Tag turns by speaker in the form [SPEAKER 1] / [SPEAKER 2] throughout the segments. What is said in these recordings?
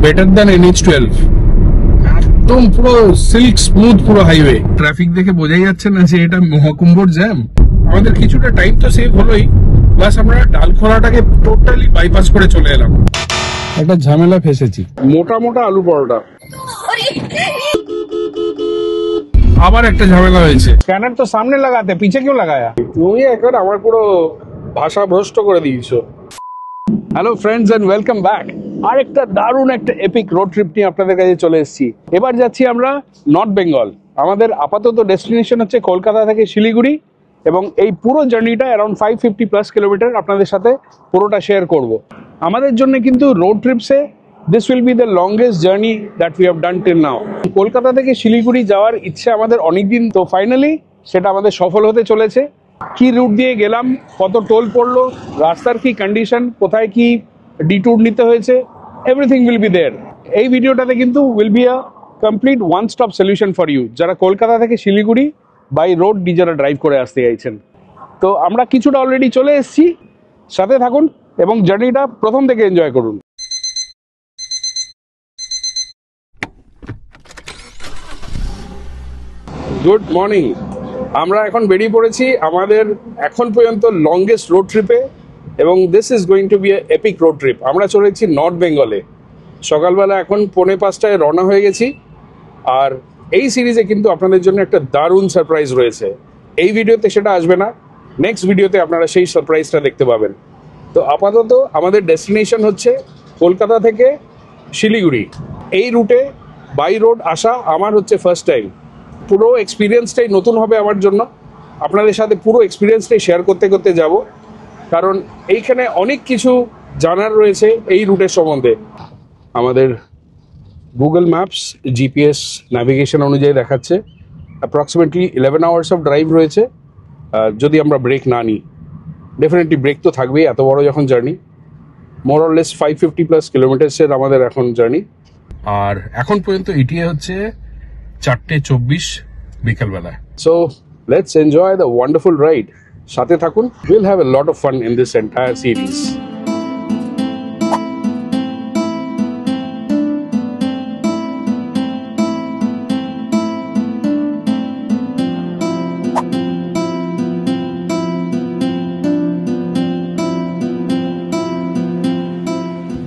[SPEAKER 1] Better than NH12, একদম পুরো silk smooth পুরো হাইওয়ে। ট্রাফিক দেখে বোঝাই যাচ্ছে না যে এটা মহাকুম্ভর জ্যাম। আমাদের কিছুটা টাইম তো সেভ হলোই, প্লাস আমরা ডালখোলাটাকে টোটালি বাইপাস করে চলে এলাম। একটা ঝামেলা ফেসেছি, মোটা মোটা আলু পরোটা। আবার একটা ঝামেলা হয়েছে, স্ক্যানার তো সামনে লাগাতে পিছে কেউ লাগায়া? তুমি একবার আমার পুরো ভাষা ভ্রষ্ট করে দিয়েছো। Hello friends and welcome back. আর একটা দারুণ একটা এপিক রোড ট্রিপ নিয়ে আপনাদের কাছে চলে এসেছি। এবার যাচ্ছি আমরা নর্থ বেঙ্গল। আমাদের আপাতত ডেস্টিনেশন হচ্ছে কলকাতা থেকে শিলিগুড়ি, এবং এই পুরো জার্নিটা অ্যারাউন্ড 550+ কিলোমিটার আপনাদের সাথে পুরোটা শেয়ার করব। আমাদের জন্য কিন্তু রোড ট্রিপসে this will be the longest journey that we have done till now. Kolkata থেকে শিলিগুড়ি যাওয়ার ইচ্ছে আমাদের অনেকদিন, তো ফাইনালি সেটা আমাদের সফল হতে চলেছে। কি রুট দিয়ে গেলাম, কত টোল পড়লো, রাস্তার কি কন্ডিশন, কোথায় কি ডিটুর নিতে হয়েছে, এভরিথিং উইল বি দেয়ার। এই ভিডিওটাতে কিন্তু will be a complete one stop solution for you, যারা কলকাতা থেকে শিলিগুড়ি বাই রোড যারা ড্রাইভ করে আসতে চাইছেন। তো আমরা কিছুটা অলরেডি চলে এসেছি, সাথে থাকুন এবং জার্নিটা প্রথম থেকে এনজয় করুন। Good morning. আমরা এখন বেরিয়ে পড়েছি আমাদের এখন পর্যন্ত লংগেস্ট রোড ট্রিপে, এবং this is going to be a epic road trip. আমরা চলেছি নর্থ বেঙ্গলে। সকালবেলা এখন 4:45টায় রওনা হয়ে গেছি। আর এই সিরিজে কিন্তু আপনাদের জন্য একটা দারুণ সারপ্রাইজ রয়েছে। এই ভিডিওতে সেটা আসবে না, নেক্সট ভিডিওতে আপনারা সেই সারপ্রাইজটা দেখতে পাবেন। তো আপাতত আমাদের ডেস্টিনেশন হচ্ছে কলকাতা থেকে শিলিগুড়ি। এই রুটে বাই রোড আসা আমার হচ্ছে ফার্স্ট টাইম। পুরো এক্সপিরিয়েন্সটাই নতুন হবে আমার জন্য। আপনাদের সাথে পুরো এক্সপিরিয়েন্সটাই শেয়ার করতে করতে যাব, কারণ এইখানে অনেক কিছু জানার রয়েছে এই রুটের সম্বন্ধে। আমাদের গুগল ম্যাপস জিপিএস ন্যাভিগেশন অনুযায়ী দেখাচ্ছে অ্যাপ্রক্সিমেটলি 11 আওয়ার্স অফ ড্রাইভ রয়েছে, যদি আমরা ব্রেক না নিই। ডেফিনেটলি ব্রেক তো থাকবেই, এত বড় যখন জার্নি। মোর অর লেস 550+ কিলোমিটার্সের আমাদের এখন জার্নি। আর এখন পর্যন্ত এটিএ হচ্ছে 4:24 বিকেলবেলা। So let's enjoy the wonderful ride. সাথে থাকুন, will have a lot of fun in this entire series.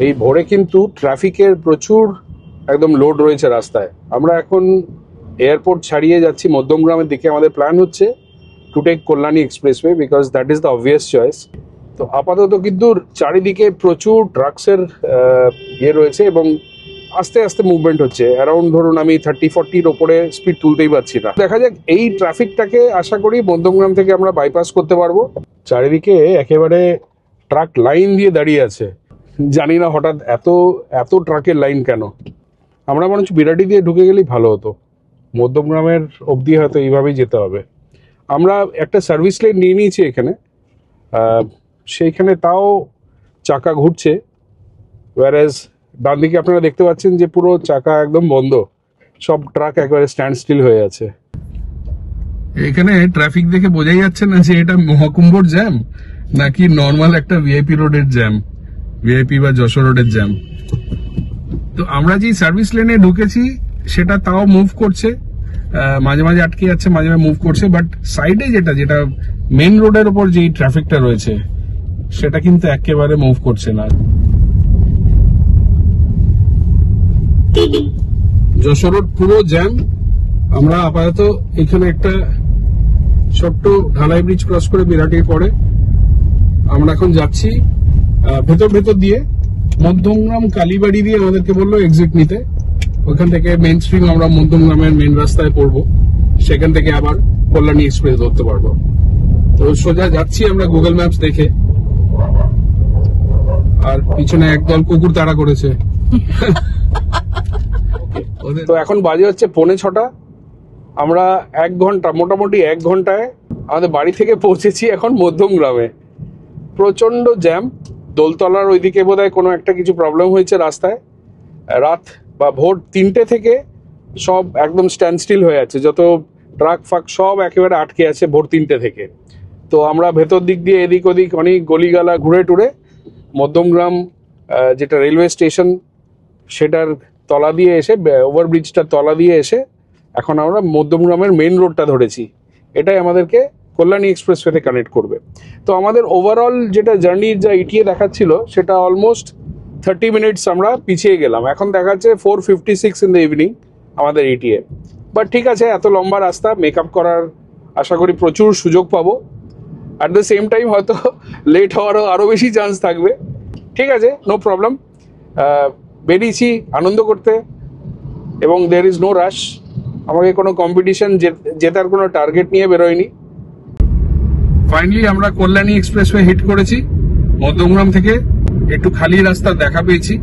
[SPEAKER 1] এই ভোরে কিন্তু ট্রাফিকের প্রচুর একদম লোড রয়েছে রাস্তায়। আমরা এখন এয়ারপোর্ট ছাড়িয়ে যাচ্ছি মধ্যমগ্রামের দিকে। আমাদের প্ল্যান হচ্ছে to take Kalyani expressway, because that is the obvious choice. তো আপাতত কিন্তু চারিদিকে প্রচুর ট্রাকসের ইয়ে রয়েছে, এবং আস্তে আস্তে মুভমেন্ট হচ্ছে। অ্যারাউন্ড ধরুন আমি 30-40-র ওপরে স্পিড তুলতেই পারছি না। দেখা যাক, এই ট্রাফিকটাকে আশা করি মধ্যমগ্রাম থেকে আমরা বাইপাস করতে পারবো। চারিদিকে একেবারে ট্রাক লাইন দিয়ে দাঁড়িয়ে আছে। জানি না হঠাৎ এত ট্রাকের লাইন কেন। আমরা বরঞ্চ বিরাটি দিয়ে ঢুকে গেলেই ভালো হতো। মধ্যমগ্রামের অবধি হয়তো এইভাবেই যেতে হবে। আমরা একটা সার্ভিস লেন নিয়ে নিয়েছি এখানে, সেইখানে তাও চাকা ঘুরছে, ওয়ারেজ ডান দিকে আপনারা দেখতে পাচ্ছেন যে পুরো চাকা একদম বন্ধ, সব ট্রাক একবারে স্ট্যান্ড স্টিল হয়ে আছে। এখানে ট্রাফিক দেখে বোঝাই যাচ্ছে না যে এটা মহাকুম্ভর জ্যাম নাকি নর্মাল একটা ভিআইপি রোডের জ্যাম, ভিআইপি বা যশোর রোডের জ্যাম। তো আমরা যে সার্ভিস লেনে ঢুকেছি সেটা তাও মুভ করছে, মাঝে মাঝে আটকে যাচ্ছে, মাঝে মাঝে মুভ করছে। বাট সাইডে যেটা মেন রোডের উপর যে ট্রাফিকটা রয়েছে সেটা কিন্তু একেবারে মুভ করছে না। যশোর রোড পুরো জ্যাম। আমরা আপাতত এখানে একটা ছোট্ট ঢালাই ব্রিজ ক্রস করে বিরাটির পরে আমরা এখন যাচ্ছি ভেতর দিয়ে মধ্যমগ্রাম কালীবাড়ি দিয়ে আমাদেরকে বললো এক্সিট নিতে। ওখান থেকে মেইন স্ট্রিম আমরা মধ্যমগ্রামের মেন রাস্তায় পড়বো, সেখান থেকে আবার কল্যাণী এক্সপ্রেস ধরতে পারবো। তো সোজা যাচ্ছি আমরা গুগল ম্যাপস দেখে, আর পিছনে একদল কুকুর তাড়া করেছে। তো এখন বাজে হচ্ছে 5:45। আমরা মোটামুটি 1 ঘন্টায় আমাদের বাড়ি থেকে পৌঁছেছি এখন মধ্যমগ্রামে। প্রচন্ড জ্যাম। দোলতলার ওইদিকে বোধহয় কোনো একটা কিছু প্রবলেম হয়েছে রাস্তায়। রাত বা ভোর 3টে থেকে সব একদম স্ট্যান্ড স্টিল হয়ে আছে, যত ট্রাক ফাক সব একেবারে আটকে আছে ভোর 3টে থেকে। তো আমরা ভেতর দিক দিয়ে এদিক ওদিক অনেক গলিগালা ঘুরে টুরে মধ্যমগ্রাম যেটা রেলওয়ে স্টেশন সেটার তলা দিয়ে এসে, ওভারব্রিজটার তলা দিয়ে এসে এখন আমরা মধ্যমগ্রামের মেইন রোডটা ধরেছি। এটাই আমাদেরকে কল্যাণী এক্সপ্রেসওয়েতে কানেক্ট করবে। তো আমাদের ওভারঅল যেটা জার্নির যা ইটিএ দেখাচ্ছিল সেটা অলমোস্ট 30 মিনিটস আমরা পিছিয়ে গেলাম। এখন দেখাচ্ছে 4:56 ইন দ্য ইভিনিং আমাদের ইটিএ। বাট ঠিক আছে, এত লম্বা রাস্তা মেকআপ করার আশা করি প্রচুর সুযোগ পাবো। অ্যাট দ্য সেম টাইম হয়তো লেট হওয়ারও আরও বেশি চান্স থাকবে। ঠিক আছে, নো প্রবলেম। বেরিয়েছি আনন্দ করতে, এবং দের ইজ নো রাশ। আমাকে কোনো কম্পিটিশন জেতার কোনো টার্গেট নিয়ে বেরোয়নি। ফাইনালি আমরা কল্যাণী এক্সপ্রেসওয়ে হিট করেছি। মধ্যমগ্রাম থেকে একটু খালি রাস্তা দেখা পেয়েছি,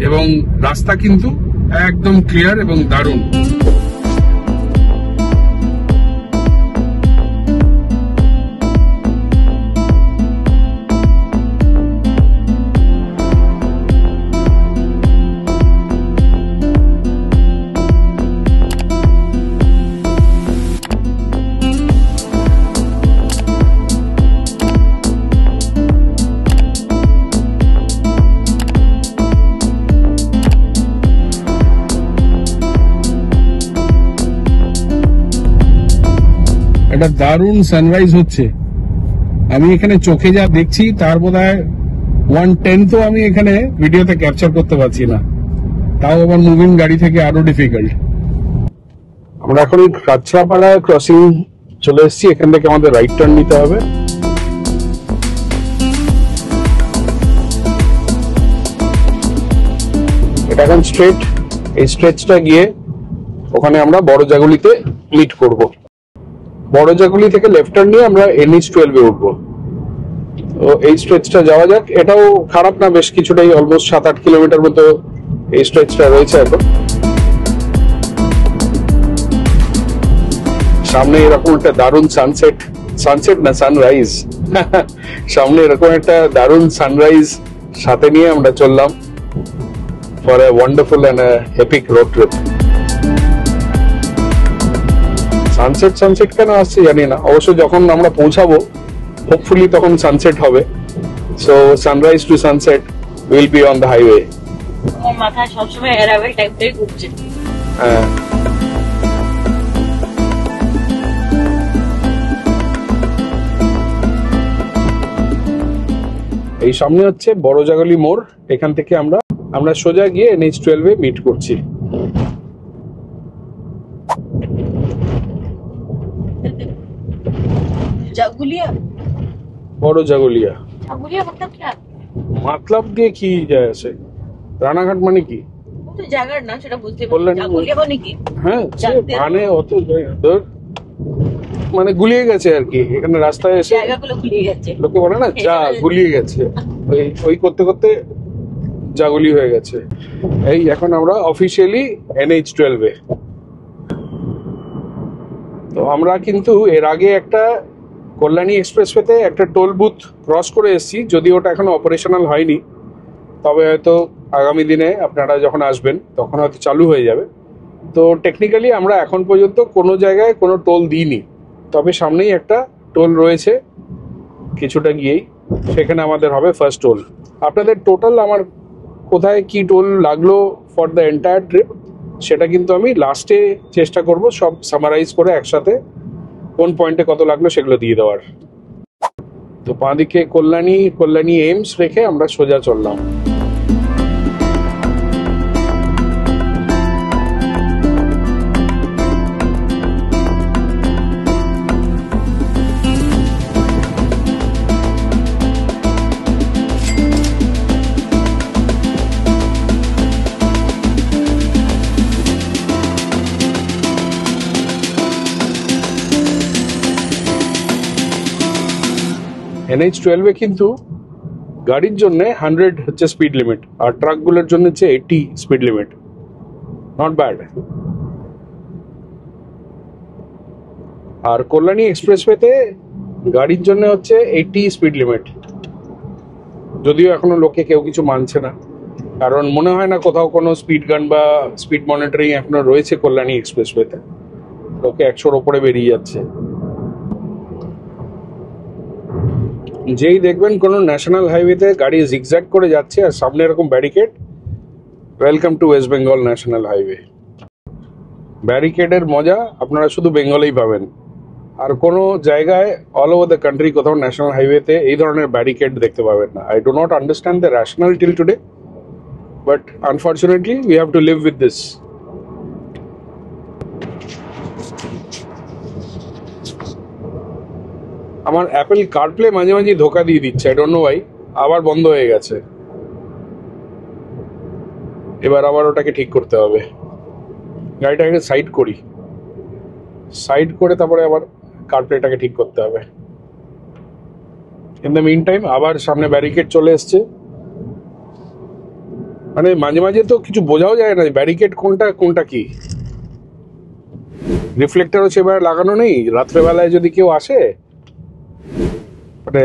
[SPEAKER 1] এবং রাস্তা কিন্তু একদম ক্লিয়ার এবং দারুণ। একটা দারুণ সানরাইজ হচ্ছে। আমি এখানে চোখে যা দেখছি তার বোধহয় 1/10 আমি এখানে ভিডিওতে ক্যাপচার করতে পারছি না, তাও আবার মুভিং গাড়ি থেকে আরো ডিফিকাল্ট। আমরা এখন কাঁচরাপাড়া ক্রসিং চলে এসেছি। এখান থেকে আমাদের রাইট টার্ন নিতে হবে। এটা এখন স্ট্রেট, এই স্ট্রেচটা গিয়ে ওখানে আমরা বড় জাগুলিতে মিট করব। বড় জাগুলি থেকে লেফট টার্ন নিয়ে আমরা NH-12 এ উঠবো। তো এই স্ট্রেচটা যাওয়া যাক। এটাও খারাপ না, বেশ কিছুটাই, অলমোস্ট 7-8 কিলোমিটার মতো এই স্ট্রেচটা রয়েছে এখন। সামনে এরকম একটা দারুণ সানসেট না সানরাইজ, সামনে এরকম একটা দারুণ সানরাইজ সাথে নিয়ে আমরা চললাম for a wonderful and epic road trip. Sunset কেন আসছে জানি না, অবশ্য যখন আমরা পৌঁছাবো হোপফুলি তখন সানসেট হবে। So sunrise to sunset will be on the highway.
[SPEAKER 2] আমার মাথায় সবসময় অ্যারাইভাল টাইপটাই ঘুরছে।
[SPEAKER 1] হ্যাঁ, এই সামনে হচ্ছে বড় জাগলি মোড়। এখান থেকে আমরা সোজা গিয়ে NH-12 এ মিট করছি।
[SPEAKER 2] জাগুলিয়া,
[SPEAKER 1] বড় জাগলিয়া
[SPEAKER 2] জাগুলিয়া मतलब क्या?
[SPEAKER 1] মতলব দিয়ে কি যায় আছে? রানাঘাট মানে কি?
[SPEAKER 2] वो तो জায়গার না, সেটা বুঝতে
[SPEAKER 1] বললেন
[SPEAKER 2] পারছি। জাগুলিয়া মানে কি?
[SPEAKER 1] হ্যাঁ,
[SPEAKER 2] জানতে
[SPEAKER 1] মানে অত মানে গুলিয়ে গেছে আর কি। এখানে রাস্তায় এসে
[SPEAKER 2] জায়গাগুলো গুলিয়ে গেছে।
[SPEAKER 1] লোকে বলে না যা গুলিয়ে গেছে, ওই করতে করতে জাগুলি হয়ে গেছে। এই এখন আমরা অফিসিয়ালি NH-12 এ। তো আমরা কিন্তু এর আগে একটা কল্যাণী এক্সপ্রেসওয়েতে একটা টোল বুথ ক্রস করে এসেছি, যদি ওটা এখনো অপারেশনাল হয়নি। তবে হয়তো আগামী দিনে আপনারা যখন আসবেন তখন হয়তো চালু হয়ে যাবে। তো টেকনিক্যালি আমরা এখন পর্যন্ত কোনো জায়গায় কোনো টোল দিইনি, তবে সামনেই একটা টোল রয়েছে কিছুটা গিয়েই, সেখানে আমাদের হবে ফার্স্ট টোল। আপনাদের টোটাল আমার কোথায় কি টোল লাগলো ফর দ্য এন্টায়ার ট্রিপ সেটা কিন্তু আমি লাস্টে চেষ্টা করব সব সামারাইজ করে একসাথে কোন পয়েন্টে কত লাগলো সেগুলো দিয়ে দেওয়ার। তো বাঁদিকে কল্যাণী এইমস রেখে আমরা সোজা চললাম। NH-12 এ কিন্তু গাড়ির জন্য 100 হচ্ছে স্পিড লিমিট, আর ট্রাকগুলোর জন্য হচ্ছে 80 স্পিড লিমিট। Not bad. আর কল্যাণী এক্সপ্রেসওয়েতে গাড়ির জন্য হচ্ছে 80 স্পিড লিমিট, যদিও এখনো লোকে কেউ কিছু মানছে না, কারণ মনে হয় না কোথাও কোনো স্পিড গান বা স্পিড মনিটরিং এখনো রয়েছে কল্যাণী এক্সপ্রেসওয়েতে। লোকে 100-র ওপরে বেরিয়ে যাচ্ছে। যেই দেখবেন কোনো ন্যাশনাল হাইওয়েতে গাড়ি জিগজ্যাগ করে যাচ্ছে আর সামনে এরকম barricade, welcome to West Bengal national highway. ব্যারিকেডের মজা আপনারা শুধু বেঙ্গলেই পাবেন, আর কোনো জায়গায় অল ওভার দ্য কান্ট্রি কোথাও ন্যাশনাল হাইওয়েতে এই ধরনের ব্যারিকেড দেখতে পাবেন না। I do not understand the rational till today, but unfortunately we have to live with this. আমার অ্যাপেল কারপ্লে মাঝে মাঝে ধোকা দিয়ে দিচ্ছে, আই ডোন্ট নো ওয়াই। আবার বন্ধ হয়ে গেছে, এবার আবার ওটাকে ঠিক করতে হবে। গাড়িটাকে সাইড করি, সাইড করে তারপরে আবার কারপ্লেটাকে ঠিক করতে হবে। ইন দ্য মিন টাইম আবার সামনে ব্যারিকেড চলে এসছে। মানে মাঝে মাঝে তো কিছু বোঝাও যায় না ব্যারিকেড কোনটা কোনটা কি। রিফ্লেক্টরও সেভাবে লাগানো নেই। রাত্রেবেলায় যদি কেউ আসে, মানে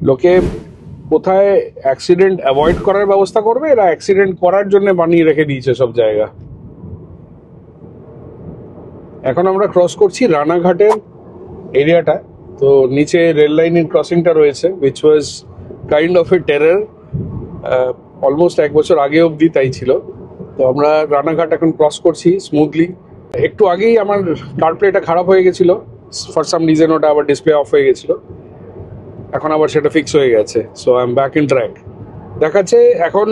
[SPEAKER 1] লোকে কোথায় অ্যাক্সিডেন্ট অ্যাভয়েড করার ব্যবস্থা করবে, এরা অ্যাক্সিডেন্ট করার জন্য বানিয়ে রেখে দিয়েছে সব জায়গা। এখন আমরা ক্রস করছি রানাঘাটের এরিয়াটা। তো নিচে রেল লাইনের ক্রসিংটা রয়েছে, which was kind of A terror. Almost 1 বছর আগে অবধি তাই ছিল। তো আমরা রানাঘাট এখন ক্রস করছি স্মুথলি। একটু আগেই আমার কারপ্লেটা খারাপ হয়ে গেছিল, ফর সাম রিজন ওটা আবার ডিসপ্লে অফ হয়ে গেছিল। এখন আবার সেটা ফিক্স হয়ে গেছে, so I am back in track. দেখাচ্ছে এখন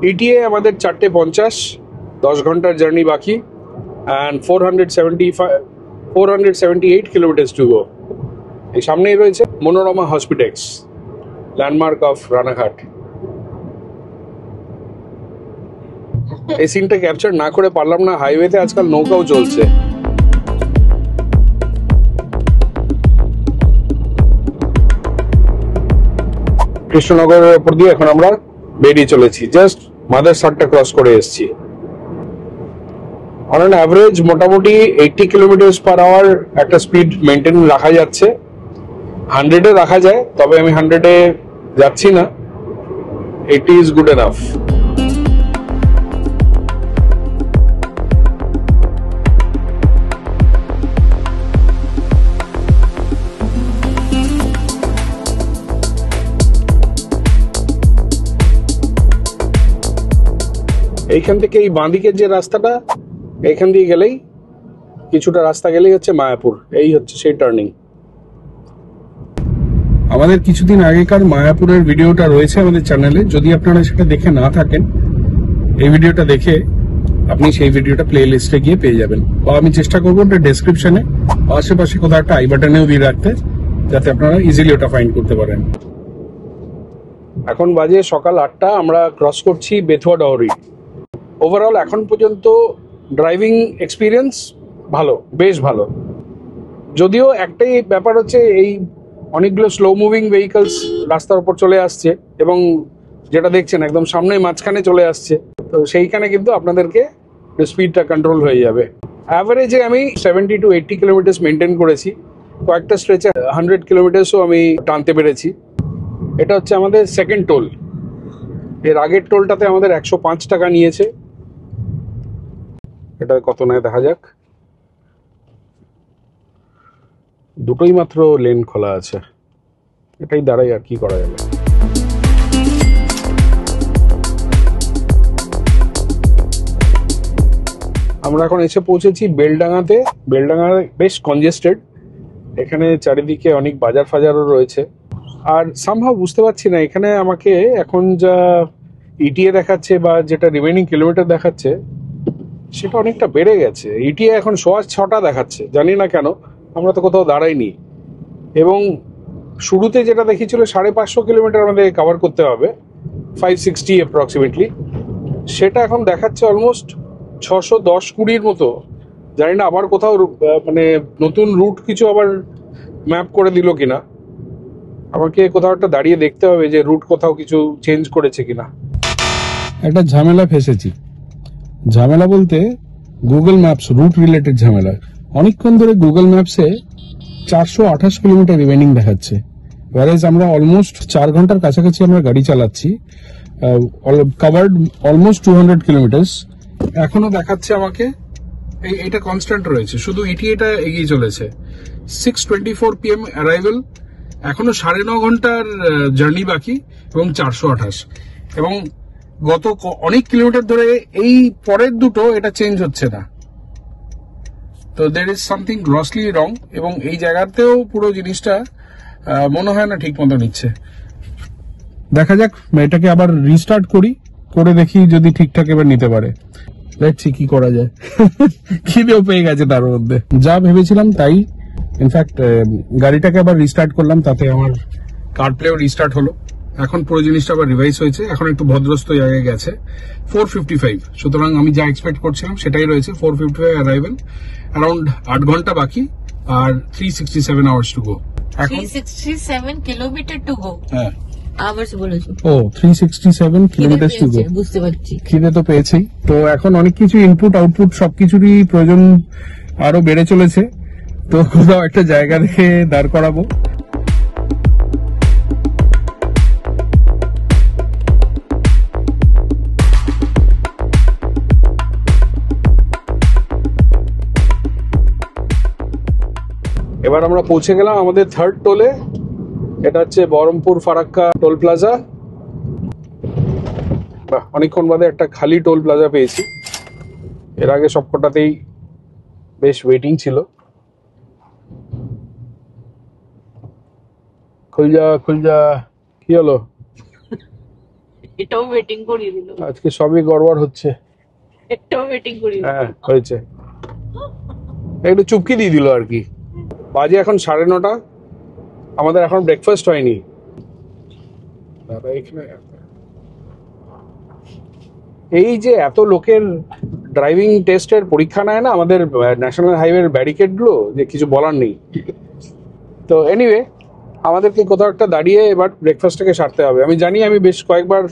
[SPEAKER 1] ইটিএ আমাদের 4:50, 10 ঘন্টার জার্নি বাকি, অ্যান্ড 478 কিলোমিটার্স টু গো। এই সামনেই রয়েছে মনোরমা হসপিটেক্স, ল্যান্ডমার্ক অফ রানাঘাট। এই সিনটা ক্যাপচার না করে পারলাম না। হাইওয়েতে আজকাল নৌকাও চলছে। কৃষ্ণনগরের উপর দিয়ে এখন আমরা বেরিয়ে চলেছি, জাস্ট মাদারসাটটা ক্রস করে এসেছি। অন অ্যান অ্যাভারেজ মোটামুটি 80 কিলোমিটার পার আওয়ার একটা স্পিড মেনটেন রাখা যাচ্ছে। 100-এ রাখা যায়, তবে আমি 100-এ যাচ্ছি না। 80 ইজ গুড এনাফ। এইখান থেকে এই বাঁদিকের যে রাস্তাটা, এইখান দিয়ে গেলেই কিছুটা রাস্তা গেলেই হচ্ছে মায়াপুর। এই হচ্ছে সেই টার্নিং। আমাদের কিছুদিন আগেকার মায়াপুরের ভিডিওটা রয়েছে আমাদের চ্যানেলে, যদি আপনারা সেটা দেখে না থাকেন, এই ভিডিওটা দেখে আপনি সেই ভিডিওটা প্লে লিস্টে গিয়ে পেয়ে যাবেন, বা আমি চেষ্টা করবো ওটা ডেসক্রিপশনে আশেপাশে কোথাও একটা আই বাটনেও দিয়ে রাখতে, যাতে আপনারা ইজিলি ওটা ফাইন্ড করতে পারেন। এখন বাজে সকাল 8টা, আমরা ক্রস করছি বেথুয়া ডহরি। ওভারঅল এখন পর্যন্ত ড্রাইভিং এক্সপিরিয়েন্স ভালো, বেশ ভালো। যদিও একটাই ব্যাপার হচ্ছে, এই অনেকগুলো স্লো মুভিং ভেহিকলস রাস্তার উপর চলে আসছে, এবং যেটা দেখছেন একদম সামনে মাঝখানে চলে আসছে। তো সেইখানে কিন্তু আপনাদেরকে স্পিডটা কন্ট্রোল হয়ে যাবে। অ্যাভারেজে আমি 70 to 80 কিলোমিটার্স মেনটেন করেছি। কয়েকটা স্ট্রেচে 100 কিলোমিটার্সও আমি টানতে পেরেছি। এটা হচ্ছে আমাদের সেকেন্ড টোল। এর আগের টোলটাতে আমাদের 105 টাকা নিয়েছে। এটা কত নেয় দেখা যাক। দুটোই মাত্র লেন খোলা আছে, এটাই দাঁড়াই, আর কি করা যাবে। আমরা এখন এসে পৌঁছেছি বেলডাঙাতে। বেলডাঙা বেশ কনজেস্টেড, এখানে চারিদিকে অনেক বাজার ফাজারও রয়েছে। আর সামহাও বুঝতে পারছি না, এখানে আমাকে এখন যা ইটিএ দেখাচ্ছে বা যেটা রিমেনিং কিলোমিটার দেখাচ্ছে, সেটা অনেকটা বেড়ে গেছে। ইটিএ এখন 6:15 দেখাচ্ছে, জানি না কেন। আমরা তো কোথাও দাঁড়াইনি, এবং শুরুতে যেটা দেখিয়েছিল 550 কিলোমিটার আমাদের কভার করতে হবে, 560 অ্যাপ্রক্সিমেটলি, সেটা এখন দেখাচ্ছে অলমোস্ট 610-20 মতো। জানি না আবার কোথাও মানে নতুন রুট কিছু আবার ম্যাপ করে দিল কিনা। আমাকে কোথাও একটা দাঁড়িয়ে দেখতে হবে যে রুট কোথাও কিছু চেঞ্জ করেছে কিনা। একটা ঝামেলা ফেসেছি। ঝামেলা বলতে গুগল ম্যাপস রুট রিলেটেড ঝামেলা। অনেকক্ষণ ধরে গুগল ম্যাপসে 428 কিলোমিটার রিমেনিং দেখাচ্ছে, ওয়ারেজ আমরা অলমোস্ট 4 ঘন্টার কাছাকাছি আমরা গাড়ি চালাচ্ছি, কভার্ড অলমোস্ট 200 কিলোমিটার। এখনো দেখাচ্ছে আমাকে এটা কনস্ট্যান্ট রয়েছে, শুধু এটা এগিয়ে চলেছে। 6:24 PM অ্যারাইভেল, এখনো 9.5 ঘন্টার জার্নি বাকি, এবং 428। এবং গত অনেক কিলোমিটার ধরে এই পরের দুটো এটা চেঞ্জ হচ্ছে না। তো দের ইজ সামথিং গ্রসলি রং, এবং এই জায়গাতেও পুরো জিনিসটা মনে হয় না ঠিক মতো নিচ্ছে। দেখা যাক, এটাকে আবার রিস্টার্ট করি, করে দেখি যদি ঠিকঠাক এবার নিতে পারে। দেখছি কি করা যায়। খিদেও পেয়ে গেছে তার মধ্যে, যা ভেবেছিলাম তাই। ইনফ্যাক্ট গাড়িটাকে আবার রিস্টার্ট করলাম, তাতে আমার কার প্লেও রিস্টার্ট হলো। এখন পুরো জিনিসটা আবার রিভাইজ হয়েছে, এখন একটু ভদ্রস্থ জায়গায় গেছে। 455, সুতরাং আমি যা এক্সপেক্ট করছিলাম সেটাই রয়েছে। 455 অ্যারাইভেল, অ্যারাউন্ড 8 ঘন্টা বাকি, আর 367 hours to go.
[SPEAKER 2] 367 kilometre to go.
[SPEAKER 1] হ্যাঁ,
[SPEAKER 2] আওয়ার্স বলেছো?
[SPEAKER 1] ও 367 কিলোমিটার টু গো।
[SPEAKER 2] বুঝতে পারছি,
[SPEAKER 1] খিদে তো পেয়েছি। তো এখন অনেক কিছু ইনপুট আউটপুট সবকিছুরই প্রয়োজন আরো বেড়ে চলেছে। তো কোথাও একটা জায়গা দেখে দাঁড় করাবো। এবার আমরা পৌঁছে গেলাম আমাদের থার্ড টোলে। এটা হচ্ছে বহরমপুর ফারাক্কা টোল প্লাজা। অনেকক্ষণ বাদে একটা খালি টোল প্লাজা পেয়েছি। এর আগে সবকটাতেই বেশ ওয়েটিং ছিল। খুলজা কি হলো?
[SPEAKER 2] এটাও ওয়েটিং করিয়ে দিল।
[SPEAKER 1] আজকে সবই গড়বড় হচ্ছে।
[SPEAKER 2] এটাও ওয়েটিং করিয়ে দিল।
[SPEAKER 1] হ্যাঁ, হয়েছে। একটু চুপকি দিয়ে দিল আর কি। বাজে এখন 9:30। আমাদের এখন ব্রেকফাস্ট হয়নি। এই যে এত লোকের ড্রাইভিং টেস্টের পরীক্ষা নেয় না আমাদের ন্যাশনাল হাইওয়ের ব্যারিকেড গুলো, যে কিছু বলার নেই। তো এনিওয়ে, আমাদেরকে কোথাও একটা দাঁড়িয়ে এবার ব্রেকফাস্টটাকে সারতে হবে। আমি জানি আমি বেশ কয়েকবার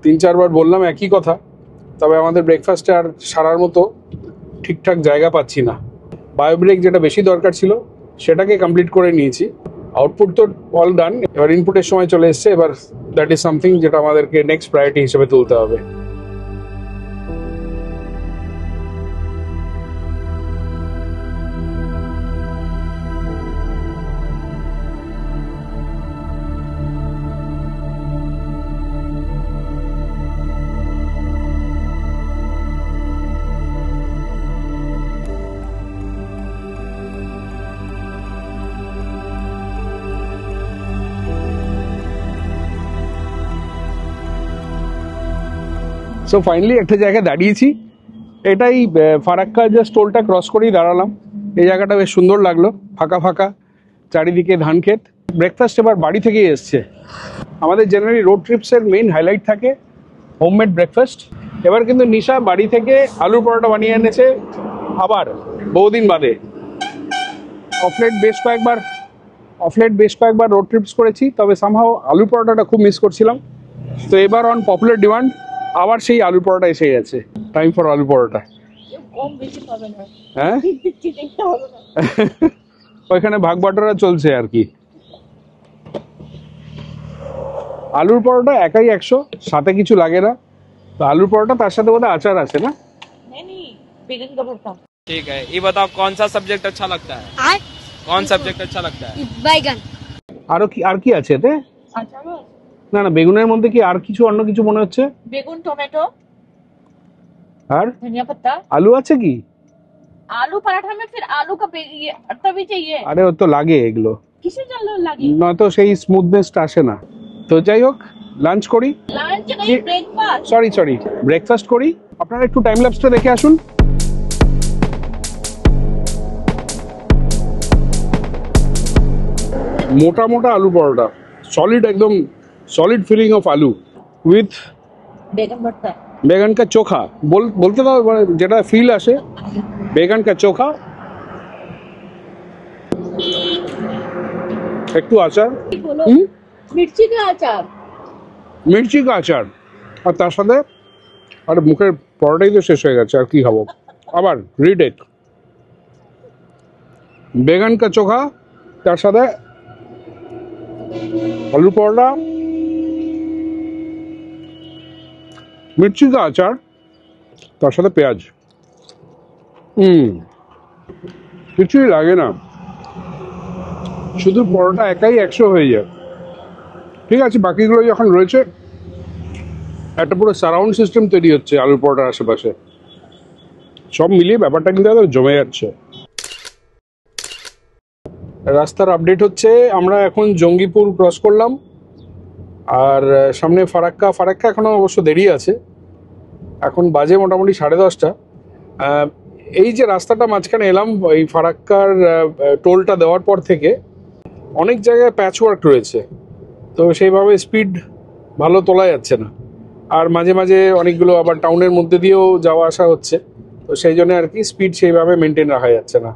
[SPEAKER 1] 3-4 বার বললাম একই কথা, তবে আমাদের ব্রেকফাস্টে আর সারার মতো ঠিকঠাক জায়গা পাচ্ছি না। বায়ো ব্রেক যেটা বেশি দরকার ছিল সেটাকে কমপ্লিট করে নিয়েছি। আউটপুট তো অল ডান, এবার ইনপুটের সময় চলে এসছে। এবার দ্যাট ইজ সামথিং যেটা আমাদেরকে নেক্সট প্রায়োরিটি হিসেবে তুলতে হবে। সো ফাইনালি একটা জায়গায় দাঁড়িয়েছি। এটাই ফারাক্কা জাস্ট টোলটা ক্রস করেই দাঁড়ালাম। এই জায়গাটা বেশ সুন্দর লাগলো, ফাঁকা ফাঁকা, চারিদিকে ধান ক্ষেত। ব্রেকফাস্ট এবার বাড়ি থেকেই এসছে। আমাদের জেনারেলি রোড ট্রিপসের মেইন হাইলাইট থাকে হোমমেড ব্রেকফাস্ট। এবার কিন্তু নিশা বাড়ি থেকে আলুর পরোটা বানিয়ে এনেছে, আবার বহুদিন বাদে। অফলেট বেশ কয়েকবার রোড ট্রিপস করেছি, তবে সামহাও আলুর পরোটাটা খুব মিস করছিলাম। তো এবার অন পপুলার ডিমান্ড আবার সেই আলু পরোটা এসে গেছে। টাইম ফর আলু পরোটা।
[SPEAKER 2] কম বেশি পাবে না,
[SPEAKER 1] হ্যাঁ,
[SPEAKER 2] দেখতে হবে না।
[SPEAKER 1] ওইখানে ভাগ বাটোয়ারা চলছে আর কি। আলুর পরোটা একাই 100, সাথে কিছু লাগে না। তো আলুর পরোটা, তার সাথে বোধহয় আচার আছে না?
[SPEAKER 2] नहीं बेगन का भरता।
[SPEAKER 3] ठीक है, ये बताओ कौन सा सब्जेक्ट अच्छा लगता है? कौन सब्जेक्ट अच्छा लगता है?
[SPEAKER 4] बैगन।
[SPEAKER 1] আর কি আছে এতে?
[SPEAKER 2] अच्छा
[SPEAKER 1] না না, বেগুনের মধ্যে কি আর কিছু অন্য কিছু মনে হচ্ছে?
[SPEAKER 2] बेगन टोमेटो
[SPEAKER 1] আর
[SPEAKER 2] धनिया पत्ता।
[SPEAKER 1] আলু আছে কি?
[SPEAKER 2] आलू पराठा में फिर आलू का ये अट्टा भी चाहिए।
[SPEAKER 1] আরে ও তো লাগে এগুলো,
[SPEAKER 2] किसे जल लगी?
[SPEAKER 1] নয়তো সেই স্মুথনেসটা আসে না। তো যাই হোক, লাঞ্চ করি।
[SPEAKER 2] लंच नहीं, ब्रेकफास्ट।
[SPEAKER 1] সরি, ব্রেকফাস্ট করি। আপনারা একটু টাইম ল্যাপসটা দেখে আসুন। মোটা মোটা আলু পরোটা, সলিড, একদম সলিড ফিলিং অফ আলু উইথ
[SPEAKER 2] बेगन भरता।
[SPEAKER 1] বেগন কা চোখা। বলতে দাও, মানে যেটা ফিল আসে, বেগন কা চোখা, একটু আচার,
[SPEAKER 2] बोलो मिर्ची का अचार।
[SPEAKER 1] মির্চি কা আচার, আর তার সাথে, আরে মুখের পরোটাই তো শেষ হয়ে গেছে, আর কি খাবো? আবার রিটেক, বেগন কা চোখা, তার সাথে আলু পরোটা, মির্চি কা আচার, তার সাথে পেঁয়াজ। কিছুই লাগে না, শুধু পরোটা একাই 100 হয়ে যায়। ঠিক আছে, বাকিগুলো যখন রয়েছে একটা পুরো সারাউন্ড সিস্টেম তৈরি হচ্ছে আলুর পরোটার আশেপাশে। সব মিলিয়ে ব্যাপারটা কিন্তু একদম জমে যাচ্ছে। রাস্তার আপডেট হচ্ছে, আমরা এখন জঙ্গিপুর ক্রস করলাম, আর সামনে ফারাক্কা। ফারাক্কা এখনো অবশ্য দেরি আছে, এখন বাজে মোটামুটি 10:30। এই যে রাস্তাটা মাঝখানে এলাম, এই ফারাক্কার টোলটা দেওয়ার পর থেকে অনেক জায়গায় প্যাচ ওয়ার্ক রয়েছে, তো সেইভাবে স্পিড ভালো তোলা যাচ্ছে না। আর মাঝে মাঝে অনেকগুলো আবার টাউনের মধ্যে দিয়েও যাওয়া আসা হচ্ছে, তো সেই জন্য আর কি স্পিড সেইভাবে মেনটেন রাখা যাচ্ছে না।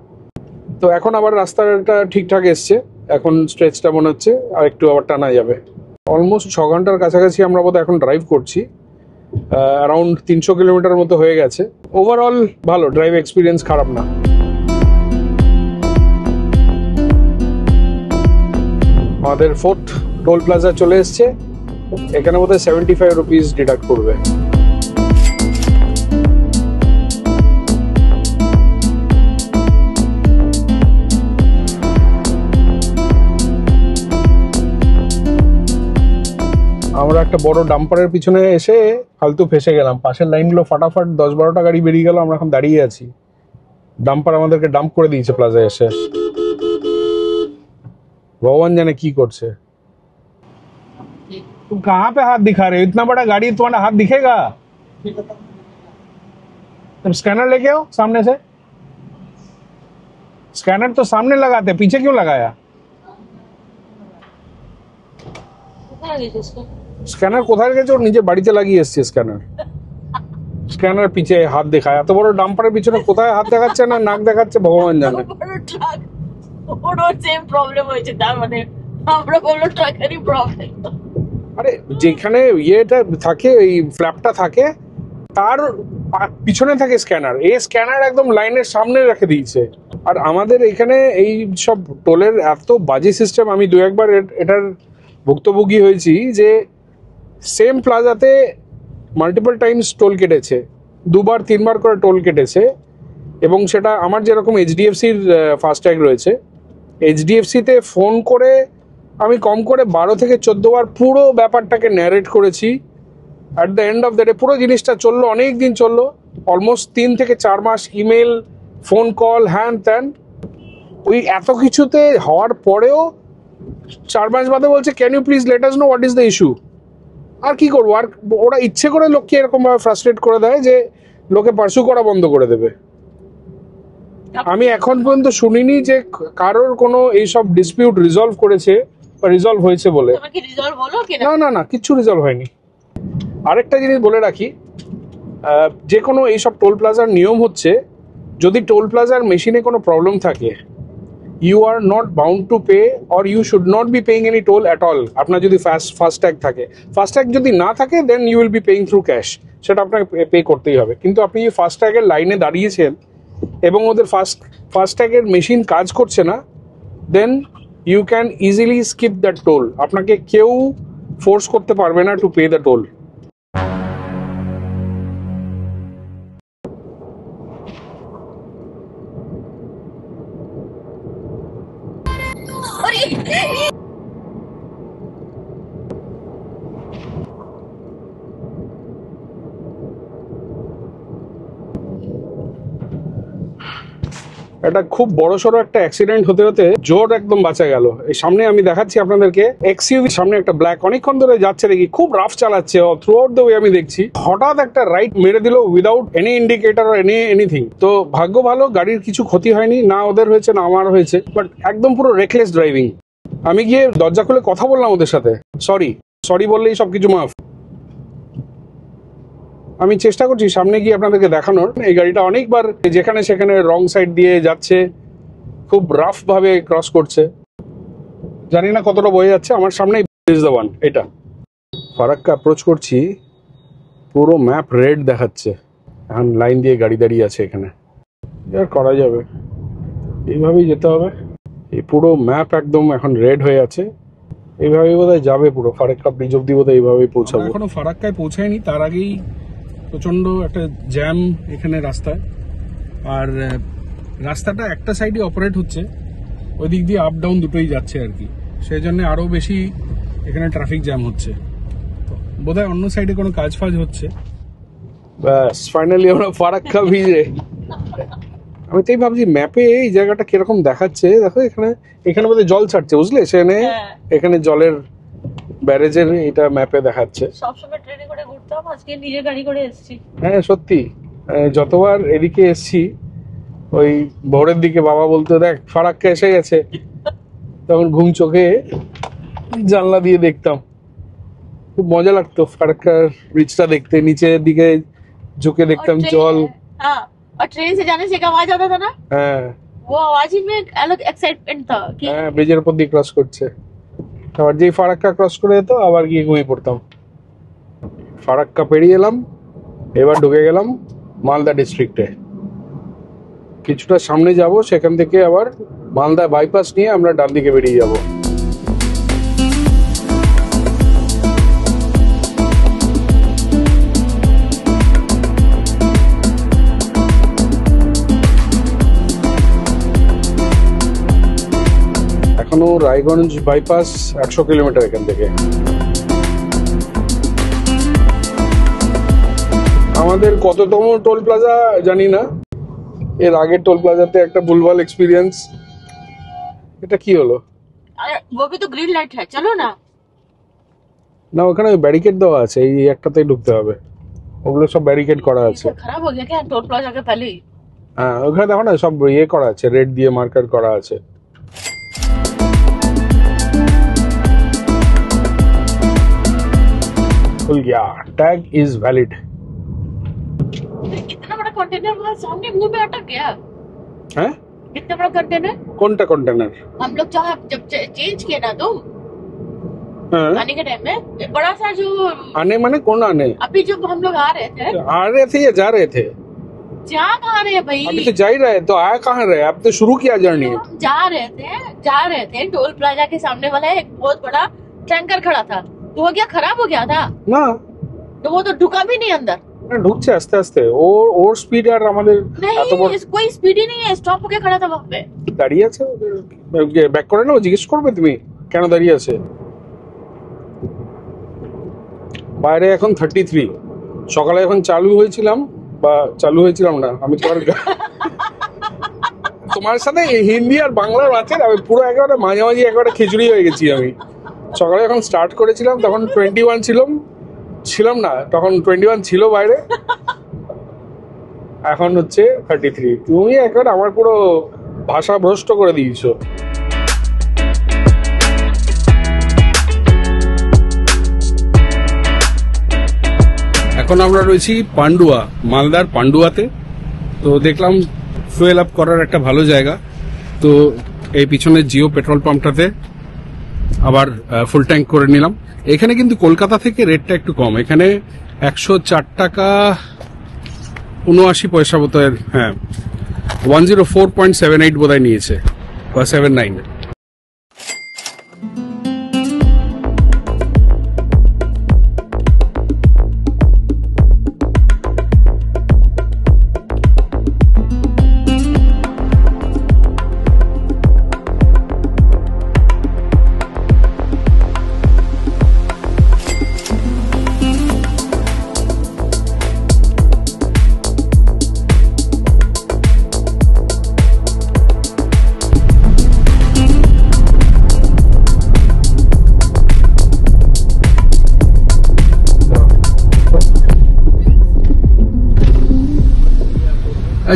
[SPEAKER 1] তো এখন আবার রাস্তাটা ঠিকঠাক এসছে, এখন স্ট্রেচটা মনে হচ্ছে আর একটু আবার টানা যাবে। অলমোস্ট 6 ঘন্টার কাছাকাছি আমরা বোধহয় এখন ড্রাইভ করছি, অ্যারাউন্ড 300 কিলোমিটার মতো হয়ে গেছে। ওভারঅল ভালো, ড্রাইভ এক্সপিরিয়েন্স খারাপ না। আমাদের 4th টোল প্লাজা চলে এসছে, এখানে বোধহয় 75 রুপিস ডিডাক্ট করবে। আমরা একটা বড় ডাম্পারের পিছনে এসে ফালতু ফেসে গেলাম। পাশের লাইনগুলো ফাটাফাট 10-12টা গাড়ি বেরিয়ে গেল, আমরা এখন দাঁড়িয়ে আছি। ডাম্পার আমাদেরকে ডাম্প করে দিয়েছে প্লাজা এসে, ভগবান জানে কি করছে। तुम कहाँ पे हाथ दिखा रहे हो? इतना बड़ा गाड़ी तुम्हारा हाथ दिखेगा? तुम स्कैनर लेके आओ सामने से। स्कैनर तो सामने लगाते, पीछे क्यों लगाया? স্ক্যানার কোথায় গেছে? ওর নিজে বাড়িতে লাগিয়ে এসছে স্ক্যানার। স্ক্যানার পিছে হাত দেখায়, এত বড় ডাম্পারের পিছনে কোথায় হাত দেখাচ্ছে না নাক দেখাচ্ছে ভগবান জানে।
[SPEAKER 2] ওর সেম প্রবলেম হয়েছে, তার মানে আমরা বললো ট্রাকেরই প্রবলেম।
[SPEAKER 1] আরে যেখানে ইয়েটা থাকে, এই ফ্ল্যাপটা থাকে, তার পিছনে থাকে স্ক্যানার। এই স্ক্যানার একদম লাইনের সামনে রেখে দিয়েছে। আর আমাদের এখানে এই সব টোলের এত বাজে সিস্টেম, আমি 2-1 বার এটার ভুক্তভোগী হয়েছি যে সেম প্লাজাতে মাল্টিপল টাইমস টোল কেটেছে, 2-3 বার করে টোল কেটেছে। এবং সেটা আমার যেরকম এইচডিএফসির ফাস্ট্যাগ রয়েছে, এইচডিএফসিতে ফোন করে আমি কম করে 12 থেকে 14 বার পুরো ব্যাপারটাকে ন্যারেট করেছি। At the end of the day পুরো জিনিসটা চললো, অনেক দিন চললো, অলমোস্ট 3 থেকে 4 মাস ইমেল, ফোন কল, হ্যান ত্যান। ওই এত কিছুতে হওয়ার পরেও 4 মাস বাদে বলছে, can you please let us know what is the issue. আর কি করবো, আর ওরা ইচ্ছে করে লোককে এরকমভাবে ফ্রাস্ট্রেট করে দেয় যে লোকে পার্সু করা বন্ধ করে দেবে। আমি এখন পর্যন্ত শুনিনি যে কারোর কোনো এইসব ডিসপিউট রিজলভ করেছে বা রিজলভ হয়েছে বলে। না না না, কিচ্ছু রিজলভ হয়নি। আরেকটা জিনিস বলে রাখি, যে কোনো এইসব টোল প্লাজার নিয়ম হচ্ছে, যদি টোল প্লাজার মেশিনে কোনো প্রবলেম থাকে, you are not bound to pay or you should not be paying any toll at all. আপনার যদি ফাস্ট্যাগ থাকে, ফাস্ট্যাগ যদি না থাকে then you will be paying through cash, সেটা আপনাকে পে করতেই হবে। কিন্তু আপনি যে ফাস্ট্যাগের লাইনে দাঁড়িয়েছেন এবং ওদের ফাস্ট্যাগের মেশিন কাজ করছে না, then you can easily skip that toll. আপনাকে কেউ ফোর্স করতে পারবে না টু পে দ্য টোল। এটা খুব বড়সড় একটা অ্যাক্সিডেন্ট হতে হতে জোর একদম বাঁচা গেল। এই সামনে আমি দেখাচ্ছি আপনাদেরকে, এক্সইউভি সামনে একটা ব্ল্যাক, অনেকক্ষণ ধরে যাচ্ছে দেখি, খুব রাফ চালাচ্ছে থ্রু আউট দ্য ওয়ে। আমি দেখছি হঠাৎ একটা রাইট মেরে দিল without any indicator or anything. তো ভাগ্য ভালো, গাড়ির কিছু ক্ষতি হয়নি, না ওদের হয়েছে না আমার হয়েছে, বাট একদম পুরো রেকলেস ড্রাইভিং। আমি গিয়ে দরজা খুলে কথা বললাম ওদের সাথে, সরি বললেই সবকিছু মাফ। আমি চেষ্টা করছি সামনে গিয়ে আপনাদেরকে দেখানোর। এই গাড়িটা অনেকবার যেখানে সেখানে রং সাইড দিয়ে যাচ্ছে, খুব রাফ ভাবে ক্রস করছে, জানি না কতটা বয়ে যাচ্ছে। আমার সামনেই ইজ দ্য ওয়ান। এটা ফারাক্কা অ্যাপ্রোচ করছি, পুরো ম্যাপ রেড দেখাচ্ছে, এখন লাইন দিয়ে গাড়ি দাঁড়িয়ে আছে এখানে। আর করা যাবে, এইভাবেই যেতে হবে। এই পুরো ম্যাপ একদম এখন রেড হয়ে আছে, এইভাবেই বোধহয় যাবে পুরো ফারাক্কা ব্রিজ অব্দি, বোধহয় এইভাবেই পৌঁছাবো। এখনো ফারাক্কায় পৌঁছায়নি, তার আগেই প্রচন্ড একটা জ্যাম এখানে রাস্তায়। আর রাস্তাটা একটা সাইডে অপারেট হচ্ছে, ওই দিক দিয়ে আপ ডাউন দুটোই যাচ্ছে আর কি, সেই জন্য আরো বেশি এখানে ট্রাফিক জ্যাম হচ্ছে। তো বোধহয় অন্য সাইডে কোনো কাজ ফাজ হচ্ছে। ব্যাস ফাইনালি আমরা ফারাক্কা ব্রিজে। আমি তাই ভাবছি ম্যাপে এই জায়গাটা কিরকম দেখাচ্ছে, দেখো এখানে এখানে বোধহয় জল ছাড়ছে, বুঝলে সেখানে এখানে জলের ব্যারেজের এটা ম্যাপে দেখাচ্ছে।
[SPEAKER 2] সবসময় ট্রেনে করে ঘুরতাম, আজকে নিজে গাড়ি করে এসেছি।
[SPEAKER 1] হ্যাঁ সত্যি, যতবার এদিকে এসছি ওই ভোরের দিকে বাবা বলতো দেখ ফারাক্কা এসে গেছে, তখন ঘুম চোখে জানলা দিয়ে দেখতাম, খুব মজা লাগতো ফারাক্কার ব্রিজটা দেখতে, নিচের দিকে ঝুঁকে দেখতাম জল।
[SPEAKER 2] हाँ, और ट्रेन से जाने से एक आवाज आता था ना,
[SPEAKER 1] হ্যাঁ
[SPEAKER 2] वो आवाज ही में एक अलग एक्साइटमेंट था कि
[SPEAKER 1] হ্যাঁ ব্রিজের উপর দিয়ে ক্রস করছে। আবার যেই ফারাক্কা ক্রস করে যেত আবার গিয়ে ঘুমিয়ে পড়তাম। ফারাক্কা পেরিয়ে এলাম, এবার ঢুকে গেলাম মালদা ডিস্ট্রিক্টে। কিছুটা সামনে যাব, সেখান থেকে আবার মালদা বাইপাস নিয়ে আমরা ডান দিকে বেরিয়ে যাব। এখনো রায়গঞ্জ বাইপাস 100 কিলোমিটার এখান থেকে। আমাদের কততম টোল প্লাজা জানি না, এর আগের টোল প্লাজাতে একটা ভুলভাল এক্সপিরিয়েন্স। এটা কি হলো?
[SPEAKER 2] अरे वो भी तो ग्रीन लाइट है, चलो ना।
[SPEAKER 1] না ওখানে ব্যারিকেড দেওয়া আছে, এই একটাতেই ঢুকতে হবে, ওগুলো সব ব্যারিকেড করা আছে।
[SPEAKER 2] खराब हो गया क्या टोल प्लाजा के पहले ही?
[SPEAKER 1] হ্যাঁ ওখানে দেখো না সব ইয়ে করা আছে, রেড দিয়ে মার্কার করা আছে। खुल गया, टैग इज वैलिड।
[SPEAKER 2] इतना बड़ा कंटेनर वहाँ सामने मुंह में अटक गया।
[SPEAKER 1] हैं?
[SPEAKER 2] इतना बड़ा कंटेनर
[SPEAKER 1] कौनटा कंटेनर?
[SPEAKER 2] हम लोग जहाँ जब चेंज किया ना तुम
[SPEAKER 1] हाँ?
[SPEAKER 2] आने के टाइम में बड़ा सा जो
[SPEAKER 1] आने माने कौन आने?
[SPEAKER 2] अभी जब हम लोग आ रहे थे,
[SPEAKER 1] आ रहे थे या जा रहे थे?
[SPEAKER 2] जा कहाँ रहे भाई?
[SPEAKER 1] अभी तो जा ही रहे, तो आया कहाँ रहे? अब तो शुरू किया जर्नी।
[SPEAKER 2] हम जा रहे थे टोल प्लाजा के सामने वाला एक बहुत बड़ा टैंकर खड़ा था, तो वो क्या खराब हो गया था
[SPEAKER 1] না
[SPEAKER 2] तो वो तो ढुका भी नहीं अंदर।
[SPEAKER 1] ঢুকছে আস্তে আস্তে, ওর স্পিড আর আমাদের এত বড়
[SPEAKER 2] नहीं कोई स्पीड ही नहीं है, स्टॉप होके खड़ा था वहाँ पे।
[SPEAKER 1] দাঁড়িয়ে আছে, ব্যাক করে নাও, জিজ্ঞেস করবে তুমি কেন দাঁড়িয়ে আছে। বাইরে এখন 33, সকালে এখন চালু হয়েছিলাম না আমি তোমার সাথে হিন্দি আর বাংলার মাঝে আমি পুরো একেবারে মাঝামাঝি একেবারে খিচুড়ি হয়ে গেছি। আমি সকালে যখন স্টার্ট করেছিলাম তখন 21 ছিলাম না, তখন 21 ছিল বাইরে, এখন হচ্ছে 33। তুমি একেবারে আমার পুরো ভাষা ভ্রষ্ট করে দিয়েছো। এখন আমরা রয়েছি পান্ডুয়া, মালদার পান্ডুয়াতে। তো দেখলাম ফুয়েল আপ করার একটা ভালো জায়গা, তো এই পিছনের জিও পেট্রোল পাম্পটাতে আবার ফুল ট্যাঙ্ক করে নিলাম। এখানে কিন্তু কলকাতা থেকে রেটটা একটু কম, এখানে 104 টাকা 79 পয়সা বোধহয়, হ্যাঁ 104.78 বোধহয় নিয়েছে বা 79।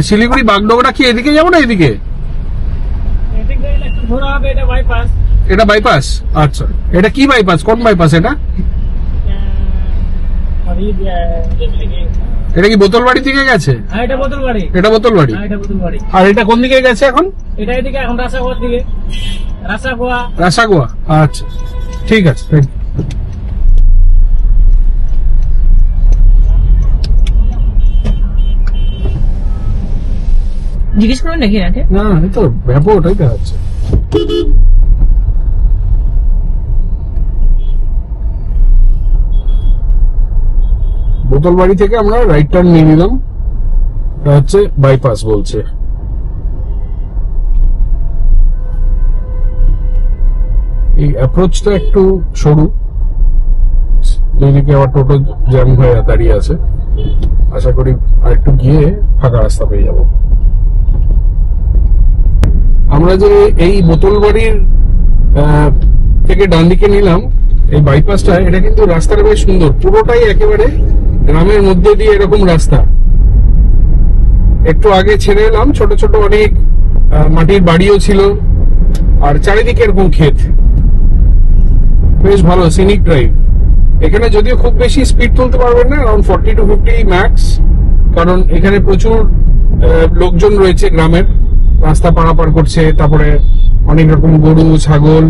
[SPEAKER 1] শিলিগুড়ি বাগডোগরা কি এদিকে যাবো না এদিকে? এটা বাইপাস, আচ্ছা এটা কি বাইপাস, কোন বাইপাস এটা? এটা কি বোতলবাড়ি থেকে গেছে? এটা বোতলবাড়ি। আর এটা কোন দিকে গেছে এখন?
[SPEAKER 4] এটা এদিকে এখন রাসাগোয়ার দিকে,
[SPEAKER 1] রাসাগোয়া, আচ্ছা ঠিক আছে।
[SPEAKER 2] জিজ্ঞেস করুন নাকি আগে?
[SPEAKER 1] না এই তো ব্যাপক ওটাই দেখাচ্ছে। বোতলবাড়ি থেকে আমরা রাইট টার্ন নিয়ে নিলাম, এটা হচ্ছে বাইপাস বলছে। এই অ্যাপ্রোচটা একটু সরু, দুইদিকে আবার টোটো জ্যাম হয়ে দাঁড়িয়ে আছে। আশা করি আর একটু গিয়ে ফাঁকা রাস্তা পেয়ে যাব। আমরা যে এই বোতলবাড়ির থেকে ডান দিকে নিলাম এই বাইপাসটা, এটা কিন্তু রাস্তাটা বেশ সুন্দর, পুরোটাই একেবারে গ্রামের মধ্যে দিয়ে এরকম রাস্তা। একটু আগে ছেড়ে এলাম, ছোট ছোট অনেক মাটির বাড়িও ছিল, আর চারিদিকে এরকম ক্ষেত, বেশ ভালো সিনিক ড্রাইভ। এখানে যদিও খুব বেশি স্পিড তুলতে পারবেন না, অ্যারাউন্ড 40 to 50 ম্যাক্স, কারণ এখানে প্রচুর লোকজন রয়েছে গ্রামের, রাস্তা পারাপার করছে, তারপরে অনেক রকম গরু, ছাগল,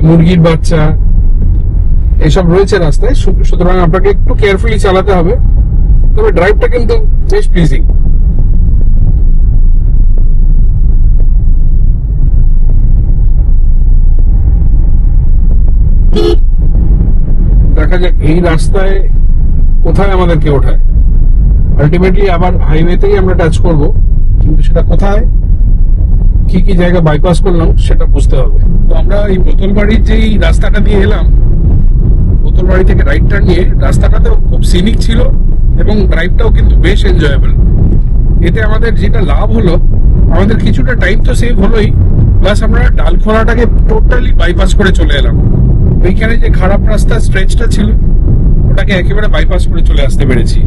[SPEAKER 1] মুরগির বাচ্চা এসব রয়েছে রাস্তায়, সুতরাং আপনাকে একটু কেয়ারফুলি চালাতে হবে। তবে ড্রাইভটা কিন্তু বেশ প্লিজিং। দেখা যাক এই রাস্তায় কোথায় আমাদেরকে ওঠায়। আলটিমেটলি আবার হাইওয়েতেই আমরা টাচ করব, কিন্তু সেটা কোথায়, কি কি জায়গা বাইপাস করলাম সেটা বুঝতে হবে। তো আমরা এই বোতলবাড়ির যেই রাস্তাটা দিয়ে এলাম, বোতলবাড়ি থেকে রাইট টার্ন নিয়ে, রাস্তাটাতেও খুব সিনিক ছিল এবং ড্রাইভটাও কিন্তু বেশ এনজয়েবল। এতে আমাদের যেটা লাভ হলো, আমাদের কিছুটা টাইম তো সেভ হলোই, প্লাস আমরা ডালখোলাটাকে টোটালি বাইপাস করে চলে এলাম। ওইখানে যে খারাপ রাস্তা স্ট্রেচটা ছিল ওটাকে একেবারে বাইপাস করে চলে আসতে পেরেছি।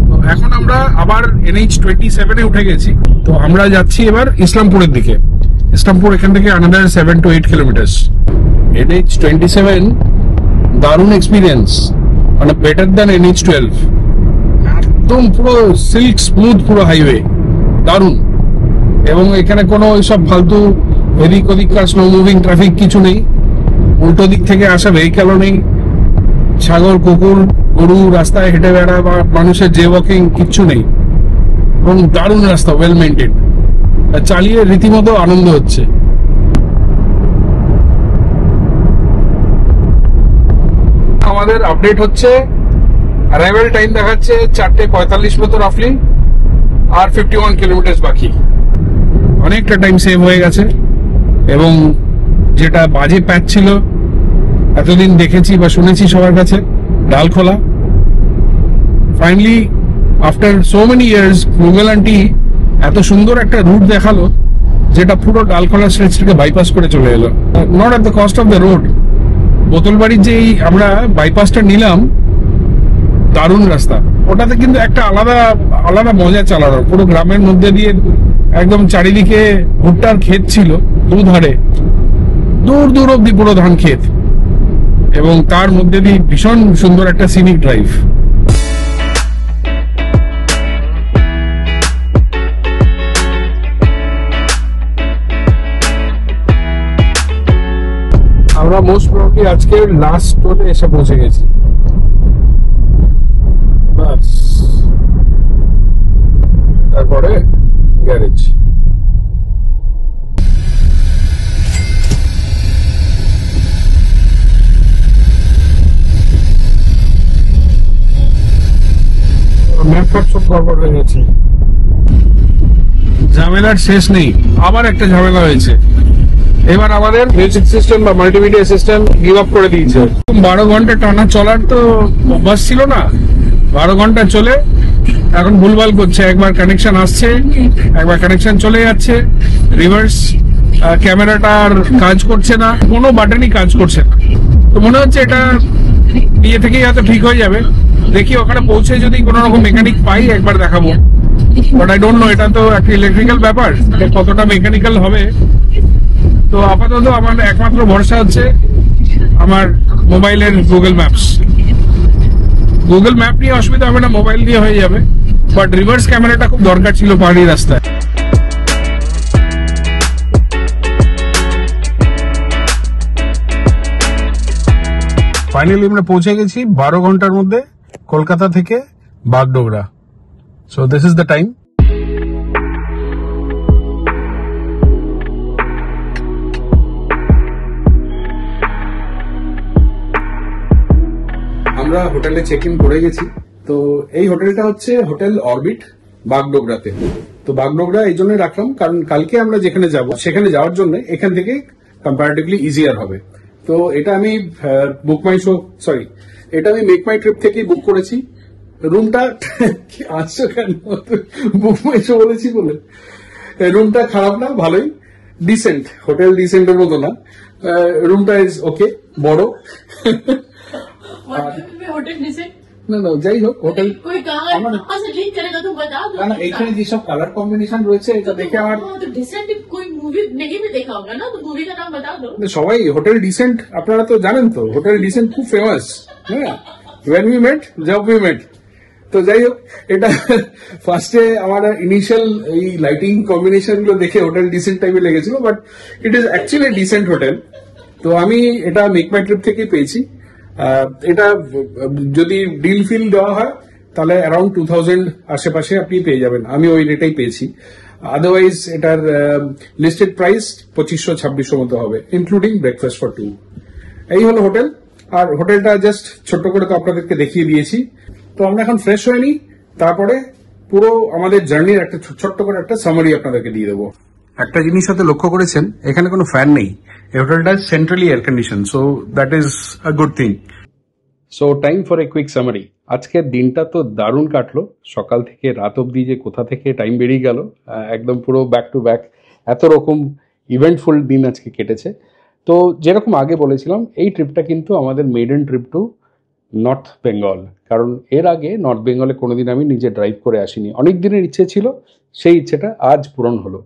[SPEAKER 1] তো এখন আমরা আবার NH27 উঠে গেছি। তো আমরা যাচ্ছি এবার ইসলামপুরের দিকে। ইসলামপুর এখান থেকে another 7 to 8 কিলোমিটার। NH27 দারুণ এক্সপিরিয়েন্স, মানে বেটার দ্যান NH12। একদম পুরো সিল্ক স্মুথ পুরো হাইওয়ে, দারুণ। এবং এখানে কোনো ওইসব ফালতু এদিক ওদিককার স্লো মুভিং ট্রাফিক কিছু নেই, উল্টো দিক থেকে আসা ভেহিক্যালও নেই, ছাগল, কুকুর, গরু রাস্তায় হেঁটে বেড়া বা মানুষের জে ওয়াকিং কিচ্ছু নেই, এবং দারুণ রাস্তা, ওয়েল মেইনটেইন, চালিয়ে রীতিমতো আনন্দ হচ্ছে। আমাদের আপডেট হচ্ছে, অ্যারাইভাল টাইম দেখাচ্ছে 4:45 মতো রাফলি, আর 51 কিলোমিটার বাকি। অনেকটা টাইম সেভ হয়ে গেছে, এবং যেটা বাজে প্যাচ ছিল এতদিন দেখেছি বা শুনেছি সবার কাছে, Dalkhola, finally after so many years Google aunty এত সুন্দর একটা রুট দেখালো, যেটা পুরো ডালখোলা স্ট্রেচটাকে বাইপাস করে চলে এলো, not at the cost of the road. বোতলবাড়ির যেই আমরা বাইপাসটা নিলাম, দারুণ রাস্তা, ওটাতে কিন্তু একটা আলাদা আলাদা মজা চালানো, পুরো গ্রামের মধ্যে দিয়ে একদম চারিদিকে ভুট্টার ক্ষেত ছিল, দুধারে দূর দূর অব্দি পুরো ধান ক্ষেত, এবং তার মধ্যে দিয়ে ভীষণ সুন্দর একটা সিনিক ড্রাইভ। আমরা মোস্ট প্রবাবলি আজকের লাস্ট টোলে এসে পৌঁছে গেছি। বাস, তারপরে গ্যারেজ। ম্যাপটা সব গড়বড় হয়ে গেছে, ঝামেলার শেষ নেই। আবার একটা ঝামেলা হয়েছে, এবার আমাদের মিউজিক সিস্টেম বা মাল্টিমিডিয়া সিস্টেম গিভ আপ করে দিয়েছে। 12 ঘন্টা টানা চলার তো অভ্যাস ছিল না, 12 ঘন্টা চলে এখন ভুলভাল করছে, একবার কানেকশন আসছে, একবার কানেকশন চলে যাচ্ছে, রিভার্স ক্যামেরাটা আর কাজ করছে না, কোনো বাটনই কাজ করছে না। তো মনে হচ্ছে এটা ইয়ে থেকেই হয়তো ঠিক হয়ে যাবে। দেখি ওখানে পৌঁছে যদি কোনো রকম মেকানিক পাই একবার দেখাবো, বাট আই ডোন্ট নো, এটা তো একটা ইলেকট্রিক্যাল ব্যাপার, কতটা মেকানিক্যাল হবে। তো আপাতত আমার একমাত্র ভরসা হচ্ছে আমার মোবাইলের গুগল ম্যাপস। গুগল ম্যাপ নিয়ে অসুবিধা হবে না, মোবাইল দিয়ে হয়ে যাবে, বাট রিভার্স ক্যামেরাটা খুব দরকার ছিল পাহাড়ি রাস্তায়। ফাইনালি আমরা পৌঁছে গেছি 12 ঘন্টার মধ্যে কলকাতা থেকে Bagdogra. So this is the time. আমরা হোটেলে চেক ইন করে গেছি। তো এই হোটেলটা হচ্ছে হোটেল অরবিট বাগডোগরাতে। তো বাগডোগরা এই জন্য রাখলাম কারণ কালকে আমরা যেখানে যাব সেখানে যাওয়ার জন্য এখান থেকে কম্পারেটিভলি ইজিয়ার হবে। তো এটা আমি বুক মাই শো সরি এটা আমি মেক মাই ট্রিপ থেকেই বুক করেছি। রুমটা আসছো কেন, বুক মাই শো বলেছি বলে। রুমটা খারাপ না, ভালোই, ডিসেন্ট, হোটেল ডিসেন্টের মতো না। রুমটা ইজ ওকে, বড়।
[SPEAKER 2] होटल जैसे
[SPEAKER 1] না না যাই হোক, হোটেল
[SPEAKER 2] कोई कहाँ से लिंक करेगा तो बता दो।
[SPEAKER 1] না না এখানে যেসব কালার কম্বিনেশন রয়েছে এটা দেখে আমার
[SPEAKER 2] तो डिसेंट कोई मूवी नहीं भी देखा होगा ना, तो मूवी का नाम बता दो।
[SPEAKER 1] সবাই হোটেল ডিসেন্ট আপনারা তো জানেন তো, হোটেল ডিসেন্ট খুব ফেমাস। হ্যাঁ, ওয়েন উই মেট জব উই মেট। তো যাই হোক, এটা ফার্স্টে আমার ইনিশিয়াল এই লাইটিং কম্বিনেশন গুলো দেখে হোটেল ডিসেন্ট টাইপের লেগেছিল, but it is actually decent hotel. তো আমি এটা মেক মাই ট্রিপ থেকে পেয়েছি। এটা যদি ডিল ফিল দেওয়া হয় তাহলে অ্যারাউন্ড 2000 আশেপাশে আপনি পেয়ে যাবেন। আমি ওই রেটেই পেয়েছি। আদারওয়াইজ এটার লিস্টেড প্রাইস 2500-2600 মতো হবে, ইনক্লুডিং ব্রেকফাস্ট ফর 2। এই হলো হোটেল। আর হোটেলটা জাস্ট ছোট্ট করে তো আপনাদেরকে দেখিয়ে দিয়েছি। তো আমরা এখন ফ্রেশ হয়ে নিই, তারপরে পুরো আমাদের জার্নির একটা ছোট্ট করে একটা সামারি আপনাদেরকে দিয়ে দেবো। একটা জিনিস হয়তো লক্ষ্য করেছেন, এখানে কোনো ফ্যান নেই। এই হোটেলটা centrally air condition, so that is a good thing. So time for a quick summary. আজকের দিনটা তো দারুণ কাটলো, সকাল থেকে রাত অবধি যে কোথা থেকে টাইম বেরিয়ে গেল, একদম পুরো ব্যাক টু ব্যাক এত রকম ইভেন্টফুল দিন আজকে কেটেছে। তো যেরকম আগে বলেছিলাম, এই ট্রিপটা কিন্তু আমাদের maiden trip to north Bengal. কারণ এর আগে নর্থ বেঙ্গলে কোনোদিন আমি নিজে ড্রাইভ করে আসিনি। অনেক দিনের ইচ্ছে ছিল, সেই ইচ্ছেটা আজ পূরণ হলো।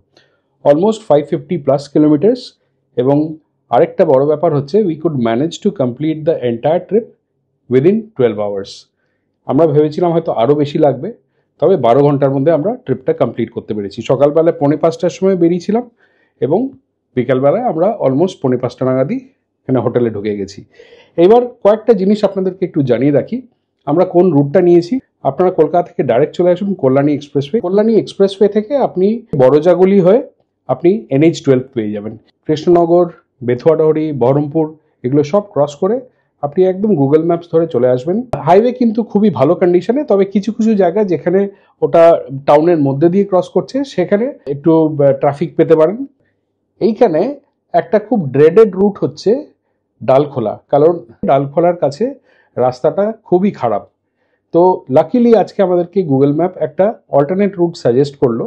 [SPEAKER 1] Almost 550+ kilometres. এবং আরেকটা বড় ব্যাপার হচ্ছে, we could manage to complete the entire trip within 12 hours. আমরা ভেবেছিলাম হয়তো আরও বেশি লাগবে, তবে 12 ঘন্টার মধ্যে আমরা ট্রিপটা কমপ্লিট করতে পেরেছি। সকালবেলায় 4:45টার সময় বেরিয়েছিলাম এবং বিকালবেলায় আমরা অলমোস্ট 4:45 নাগাদই এখানে হোটেলে ঢুকে গেছি। এবার কয়েকটা জিনিস আপনাদেরকে একটু জানিয়ে রাখি, আমরা কোন রুটটা নিয়েছি। আপনারা কলকাতা থেকে ডাইরেক্ট চলে আসুন কল্যাণী এক্সপ্রেসওয়ে। কল্যাণী এক্সপ্রেসওয়ে থেকে আপনি বড়জাগুলি হয়ে আপনি NH-12 পেয়ে যাবেন। কৃষ্ণনগর, বেথুয়াডহরি, বহরমপুর এগুলো সব ক্রস করে আপনি একদম গুগল ম্যাপস ধরে চলে আসবেন। হাইওয়ে কিন্তু খুবই ভালো কন্ডিশনে, তবে কিছু কিছু জায়গা যেখানে ওটা টাউনের মধ্যে দিয়ে ক্রস করছে সেখানে একটু ট্রাফিক পেতে পারেন। এইখানে একটা খুব ড্রেডেড রুট হচ্ছে ডালখোলা, কারণ ডালখোলার কাছে রাস্তাটা খুবই খারাপ। তো লাকিলি আজকে আমাদেরকে গুগল ম্যাপ একটা অল্টারনেট রুট সাজেস্ট করলো।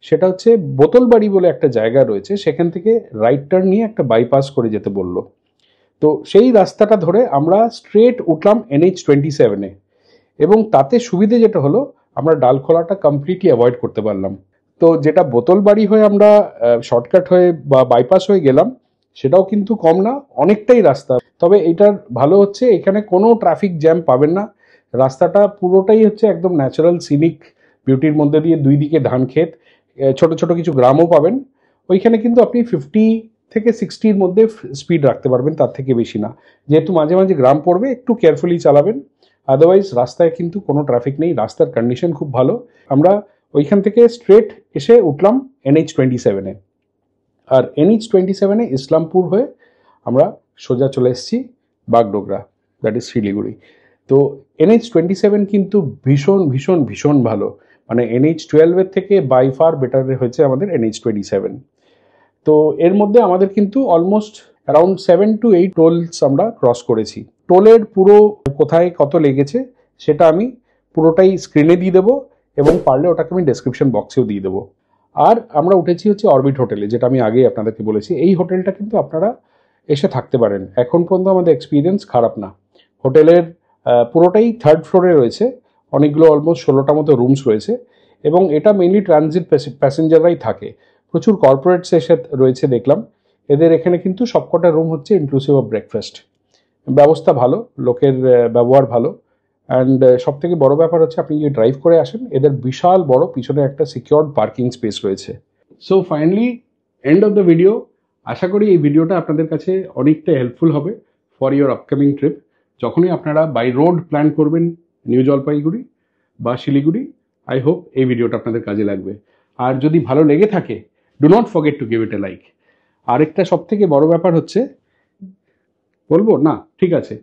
[SPEAKER 1] সেটা হচ্ছে বোতলবাড়ি বলে একটা জায়গা রয়েছে, সেখান থেকে রাইট টার্ন নিয়ে একটা বাইপাস করে যেতে বললো। তো সেই রাস্তাটা ধরে আমরা স্ট্রেট উঠলাম NH-27-এ। এবং তাতে সুবিধে যেটা হলো, আমরা ডালখোলাটা কমপ্লিটলি অ্যাভয়েড করতে পারলাম। তো যেটা বোতলবাড়ি হয়ে আমরা শর্টকাট হয়ে বা বাইপাস হয়ে গেলাম, সেটাও কিন্তু কম না, অনেকটাই রাস্তা। তবে এটার ভালো হচ্ছে এখানে কোনো ট্রাফিক জ্যাম পাবেন না। রাস্তাটা পুরোটাই হচ্ছে একদম ন্যাচারাল সিনিক বিউটির মধ্যে দিয়ে, দুই দিকে ধান ক্ষেত, ছোট ছোট কিছু গ্রামও পাবেন। ওইখানে কিন্তু আপনি 50 থেকে 60-র মধ্যে স্পিড রাখতে পারবেন, তার থেকে বেশি না। যেহেতু মাঝে মাঝে গ্রাম পড়বে, একটু কেয়ারফুলি চালাবেন। আদারওয়াইজ রাস্তায় কিন্তু কোনো ট্রাফিক নেই, রাস্তার কন্ডিশন খুব ভালো। আমরা ওইখান থেকে স্ট্রেট এসে উঠলাম NH-27-এ। আর NH-27-এ ইসলামপুর হয়ে আমরা সোজা চলে এসেছি বাগডোগরা, দ্যাট ইজ শিলিগুড়ি। তো NH-27 কিন্তু ভীষণ ভীষণ ভীষণ ভালো, মানে NH-12-এর থেকে বাই ফার বেটার হয়েছে আমাদের NH-27। তো এর মধ্যে আমাদের কিন্তু অলমোস্ট অ্যারাউন্ড 7 to 8 টোলস আমরা ক্রস করেছি। টোলের পুরো কোথায় কত লেগেছে সেটা আমি পুরোটাই স্ক্রিনে দিয়ে দেবো, এবং পারলে ওটাকে আমি ডেসক্রিপশন বক্সেও দিয়ে দেবো। আর আমরা উঠেছি হচ্ছে অরবিট হোটেলে, যেটা আমি আগেই আপনাদেরকে বলেছি। এই হোটেলটা কিন্তু আপনারা এসে থাকতে পারেন, এখন পর্যন্ত আমাদের এক্সপিরিয়েন্স খারাপ না। হোটেলের পুরোটাই 3rd ফ্লোরে রয়েছে, অনেকগুলো অলমোস্ট 16টা মতো রুমস রয়েছে, এবং এটা মেইনলি ট্রানজিট প্যাসেঞ্জাররাই থাকে। প্রচুর কর্পোরেটস এসে রয়েছে দেখলাম। এদের এখানে কিন্তু সবকটা রুম হচ্ছে ইনক্লুসিভ অফ ব্রেকফাস্ট। ব্যবস্থা ভালো, লোকের ব্যবহার ভালো। অ্যান্ড সব থেকে বড় ব্যাপার হচ্ছে, আপনি যদি ড্রাইভ করে আসেন, এদের বিশাল বড় পিছনে একটা সিকিউরড পার্কিং স্পেস রয়েছে। So finally end of the video. আশা করি এই ভিডিওটা আপনাদের কাছে অনেকটা হেল্পফুল হবে ফর ইউর আপকামিং ট্রিপ। যখনই আপনারা বাই রোড প্ল্যান করবেন নিউ জলপাইগুড়ি বা শিলিগুড়ি, আই হোপ এই ভিডিওটা আপনাদের কাজে লাগবে। আর যদি ভালো লেগে থাকে, do not forget to give it A like. আরেকটা সব থেকে বড় ব্যাপার হচ্ছে, বলবো না, ঠিক আছে,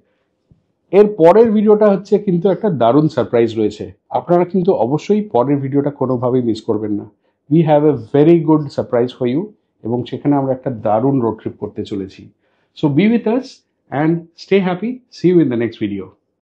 [SPEAKER 1] এর পরের ভিডিওটা হচ্ছে কিন্তু একটা দারুণ সারপ্রাইজ রয়েছে। আপনারা কিন্তু অবশ্যই পরের ভিডিওটা কোনোভাবেই মিস করবেন না। We have a very good surprise for you, এবং সেখানে আমরা একটা দারুণ রোড ট্রিপ করতে চলেছি। So be with us and stay happy. See you in the next video.